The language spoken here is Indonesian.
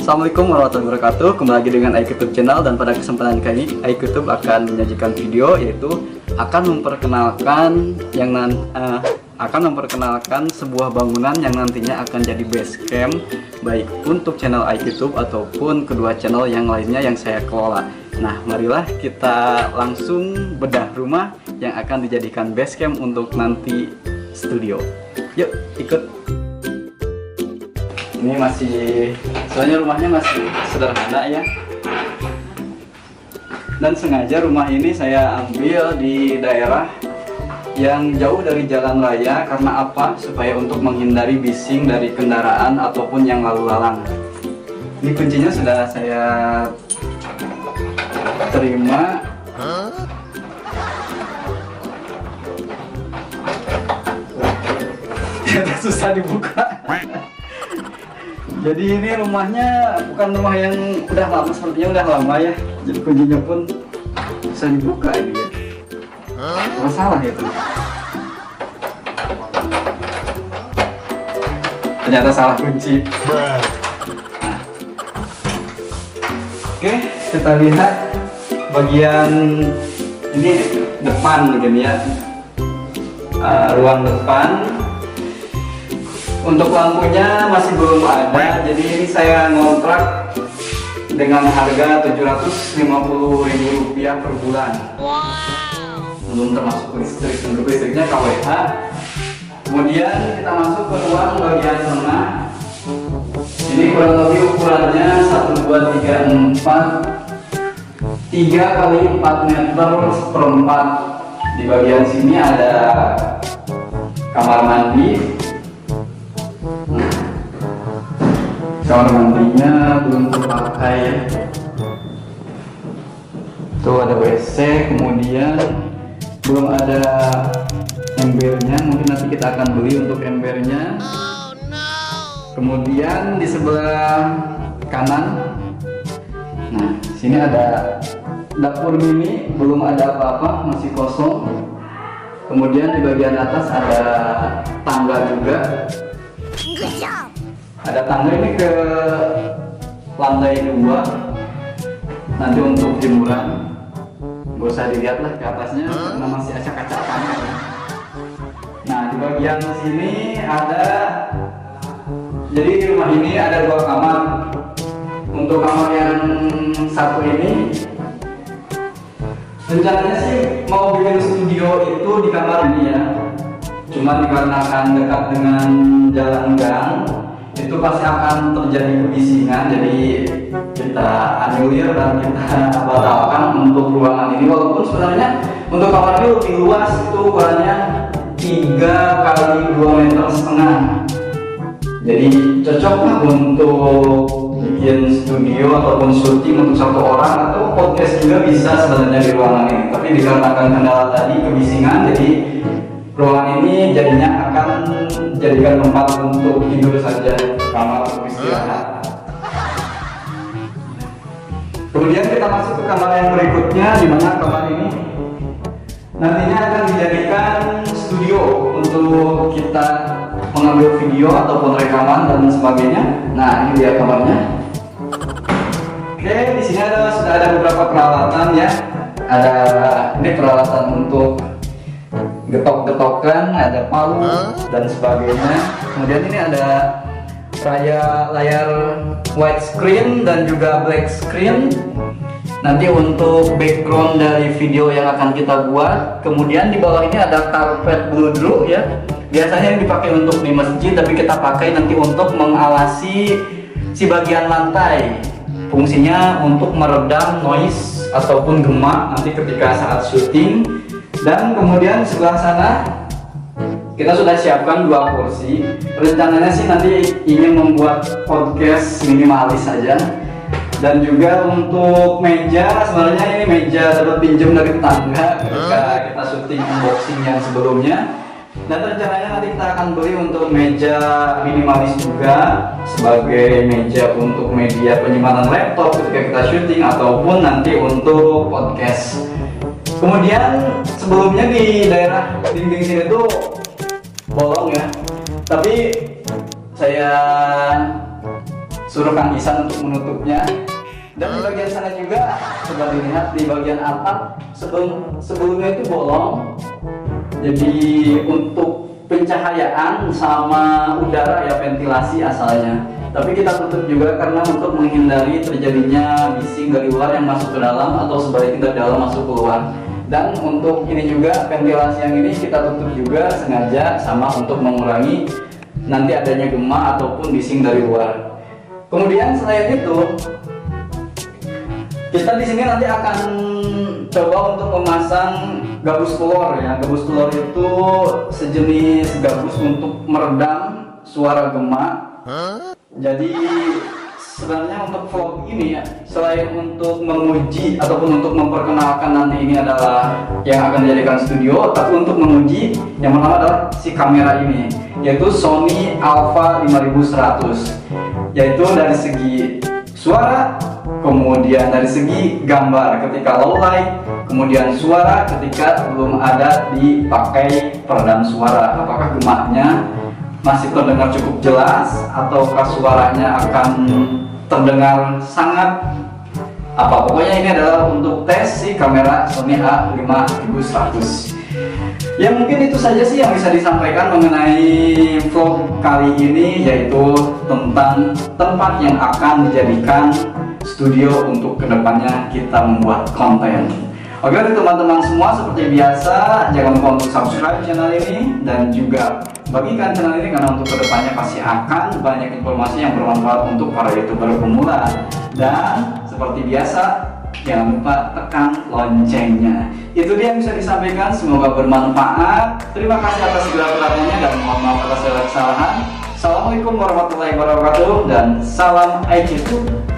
Assalamualaikum warahmatullahi wabarakatuh. Kembali lagi dengan iKutub Channel, dan pada kesempatan kali ini iKutub akan menyajikan video, yaitu akan memperkenalkan sebuah bangunan yang nantinya akan jadi base camp baik untuk channel iKutub ataupun kedua channel yang lainnya yang saya kelola. Nah, marilah kita langsung bedah rumah yang akan dijadikan base camp untuk nanti studio. Yuk, ikut. Ini soalnya rumahnya masih sederhana ya. Dan sengaja rumah ini saya ambil di daerah yang jauh dari jalan raya. Karena apa? Supaya untuk menghindari bising dari kendaraan ataupun yang lalu lalang. Ini kuncinya sudah saya terima. Susah dibuka. Jadi ini rumahnya bukan rumah yang udah lama, sepertinya udah lama ya. Jadi kuncinya pun bisa dibuka ini ya. Masalah itu. Ternyata salah kunci. Nah. Oke, kita lihat bagian ini depan begini ya. Ruang depan. Untuk lampunya masih belum ada, jadi ini saya ngontrak dengan harga Rp750.000 per bulan. Belum termasuk listrik, untuk listriknya KWH. Kemudian kita masuk ke ruang bagian tengah. Ini kurang lebih ukurannya 1, 2, 3, 4 3 kali 4 meter seperempat. Di bagian sini ada kamar mandi. Kamar mandinya belum terpakai ya. Tuh ada WC, kemudian belum ada embernya. Mungkin nanti kita akan beli untuk embernya. Kemudian di sebelah kanan, nah sini ada dapur mini, belum ada apa-apa, masih kosong. Kemudian di bagian atas ada tangga juga. Ada tangga ini ke lantai 2. Nanti untuk jemuran gak usah dilihat lah ke atasnya karena masih acak-acakan. Nah, di bagian sini ada, jadi di rumah ini ada 2 kamar. Untuk kamar yang satu ini rencananya sih mau bikin studio itu di kamar ini ya. Cuma dikarenakan dekat dengan jalan gang, itu pasti akan terjadi kebisingan. Jadi kita anulir dan kita batalkan untuk ruangan ini. Walaupun sebenarnya untuk kamar ini lebih luas, itu ukurannya 3 kali 2,5 meter. Jadi cocok lah untuk bikin studio ataupun syuting untuk 1 orang, atau podcast juga bisa sebenarnya di ruangan ini. Tapi dikarenakan kendala tadi kebisingan, jadi ruangan ini jadinya akan jadikan tempat untuk tidur saja, kamar untuk istirahat. Kemudian kita masuk ke kamar yang berikutnya, di mana kamar ini nantinya akan dijadikan studio untuk kita mengambil video ataupun rekaman dan sebagainya. Nah, ini dia kamarnya. Oke, di sini sudah ada beberapa peralatan ya. Ini peralatan untuk getok-getokan, ada palu dan sebagainya. Kemudian ini ada layar widescreen dan juga black screen, nanti untuk background dari video yang akan kita buat. Kemudian di bawah ini ada karpet bludru ya. Biasanya yang dipakai untuk di masjid, tapi kita pakai nanti untuk mengalasi si bagian lantai. Fungsinya untuk meredam noise ataupun gema nanti ketika saat syuting. Dan kemudian sebelah sana kita sudah siapkan 2 kursi. Rencananya sih nanti ingin membuat podcast minimalis saja. Dan juga untuk meja, sebenarnya ini meja dapat pinjam dari tetangga ketika kita syuting unboxing yang sebelumnya. Dan rencananya nanti kita akan beli untuk meja minimalis juga, sebagai meja untuk media penyimpanan laptop ketika kita syuting ataupun nanti untuk podcast. Kemudian sebelumnya di daerah dinding sini tuh bolong ya, tapi saya suruh Kang Isan untuk menutupnya. Dan di bagian sana juga coba dilihat di bagian atap sebelumnya itu bolong. Jadi untuk pencahayaan sama udara ya ventilasi asalnya. Tapi kita tutup juga karena untuk menghindari terjadinya bising dari luar yang masuk ke dalam atau sebaliknya dari dalam masuk keluar. Dan untuk ini juga ventilasi yang ini kita tutup juga sengaja sama untuk mengurangi nanti adanya gema ataupun bising dari luar. Kemudian selain itu kita di sini nanti akan coba untuk memasang gabus telur ya. Gabus telur itu sejenis gabus untuk meredam suara gema. Jadi sebenarnya untuk vlog ini ya, selain untuk menguji ataupun untuk memperkenalkan nanti ini adalah yang akan dijadikan studio, tapi untuk menguji yang pertama adalah si kamera ini, yaitu Sony Alpha 5100, yaitu dari segi suara, kemudian dari segi gambar ketika low light, kemudian suara ketika belum ada dipakai peredam suara, apakah gemahnya masih terdengar cukup jelas ataukah suaranya akan terdengar sangat apa. Pokoknya ini adalah untuk tes si kamera Sony A5100. Ya mungkin itu saja sih yang bisa disampaikan mengenai vlog kali ini, yaitu tentang tempat yang akan dijadikan studio untuk kedepannya kita membuat konten. Oke teman-teman semua, seperti biasa jangan lupa untuk subscribe channel ini dan juga bagikan channel ini karena untuk kedepannya pasti akan banyak informasi yang bermanfaat untuk para youtuber pemula. Dan seperti biasa jangan lupa tekan loncengnya. Itu dia yang bisa disampaikan, semoga bermanfaat. Terima kasih atas segala perhatiannya dan mohon maaf atas segala kesalahan. Assalamualaikum warahmatullahi wabarakatuh dan salam iTunes.